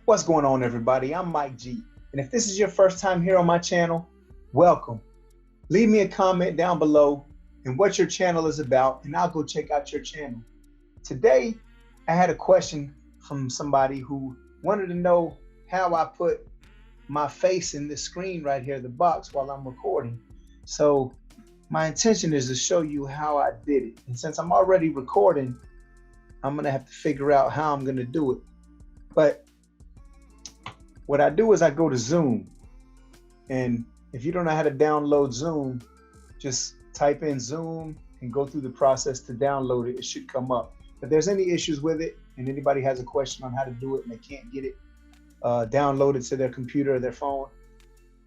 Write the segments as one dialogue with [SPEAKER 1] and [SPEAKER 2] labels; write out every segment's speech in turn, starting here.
[SPEAKER 1] What's going on, everybody? I'm Mike G, and if this is your first time here on my channel, welcome. Leave me a comment down below and what your channel is about, and I'll go check out your channel. Today, I had a question from somebody who wanted to know how I put my face in the screen right here, the box, while I'm recording. So my intention is to show you how I did it. And since I'm already recording, I'm gonna have to figure out how I'm gonna do it. But what I do is I go to Zoom. And if you don't know how to download Zoom, just type in Zoom and go through the process to download it. It should come up. If there's any issues with it and anybody has a question on how to do it and they can't get it downloaded to their computer or their phone,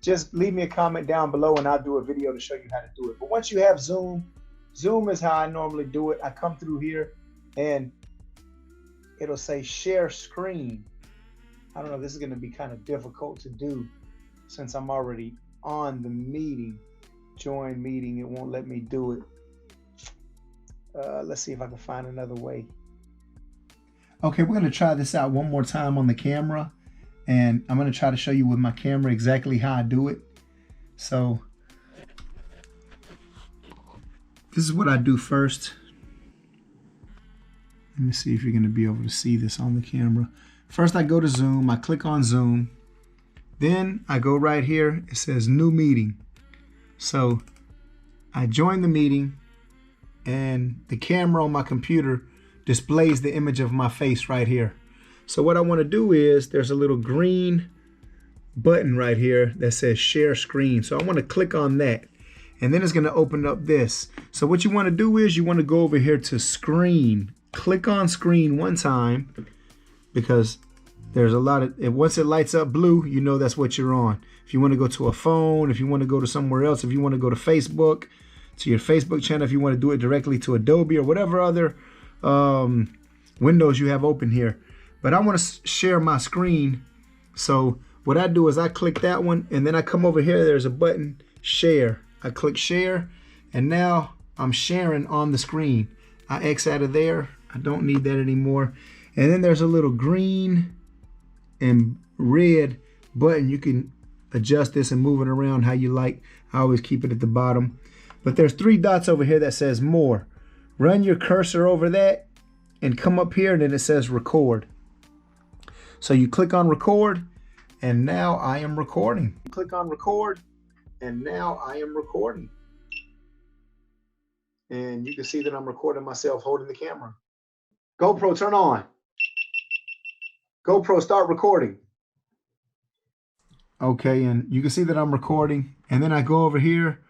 [SPEAKER 1] just leave me a comment down below and I'll do a video to show you how to do it. But once you have Zoom, Zoom is how I normally do it. I come through here and it'll say share screen. I don't know, this is going to be kind of difficult to do since I'm already on the meeting. Join meeting, it won't let me do it. Let's see if I can find another way.
[SPEAKER 2] Okay, we're going to try this out one more time on the camera, and I'm going to try to show you with my camera exactly how I do it. So this is what I do first. Let me see if you're going to be able to see this on the camera. First, I go to Zoom, I click on Zoom. Then I go right here, it says new meeting. So I join the meeting and the camera on my computer displays the image of my face right here. So what I want to do is there's a little green button right here that says share screen. So I want to click on that and then it's going to open up this. So what you want to do is you want to go over here to screen, click on screen one time, because there's a lot of, once it lights up blue, you know that's what you're on. If you want to go to a phone, if you want to go to somewhere else, if you want to go to Facebook, to your Facebook channel, if you want to do it directly to Adobe or whatever other windows you have open here. But I want to share my screen. So what I do is I click that one and then I come over here, there's a button, share. I click share and now I'm sharing on the screen. I X out of there. I don't need that anymore. And then there's a little green and red button. You can adjust this and move it around how you like. I always keep it at the bottom. But there's three dots over here that says more. Run your cursor over that and come up here and then it says record. So you click on record and now I am recording.
[SPEAKER 1] Click on record and now I am recording. And you can see that I'm recording myself holding the camera. GoPro, turn on. GoPro, start recording.
[SPEAKER 2] Okay, and you can see that I'm recording. And then I go over here,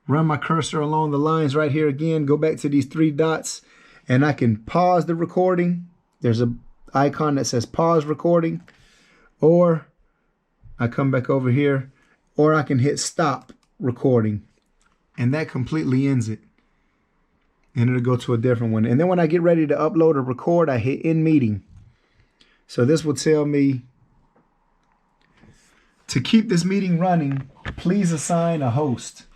[SPEAKER 2] run my cursor along the lines right here again, go back to these three dots, and I can pause the recording. There's an icon that says pause recording. Or I come back over here, or I can hit stop recording. And that completely ends it. And it'll go to a different one. And then when I get ready to upload or record, I hit end meeting. So this will tell me to keep this meeting running, please assign a host.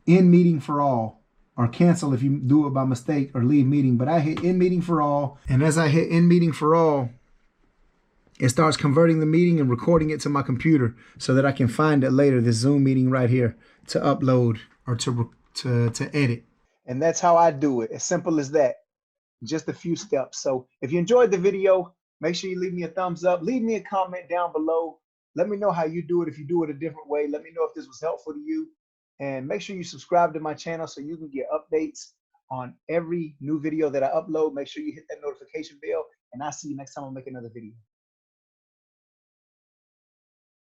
[SPEAKER 2] End meeting for all, or cancel if you do it by mistake, or leave meeting. But I hit end meeting for all. And as I hit end meeting for all, it starts converting the meeting and recording it to my computer so that I can find it later, this Zoom meeting right here, to upload or to edit.
[SPEAKER 1] And that's how I do it. As simple as that. Just a few steps. So if you enjoyed the video, make sure you leave me a thumbs up. Leave me a comment down below. Let me know how you do it. If you do it a different way, let me know if this was helpful to you. And make sure you subscribe to my channel so you can get updates on every new video that I upload. Make sure you hit that notification bell. And I'll see you next time I make another video.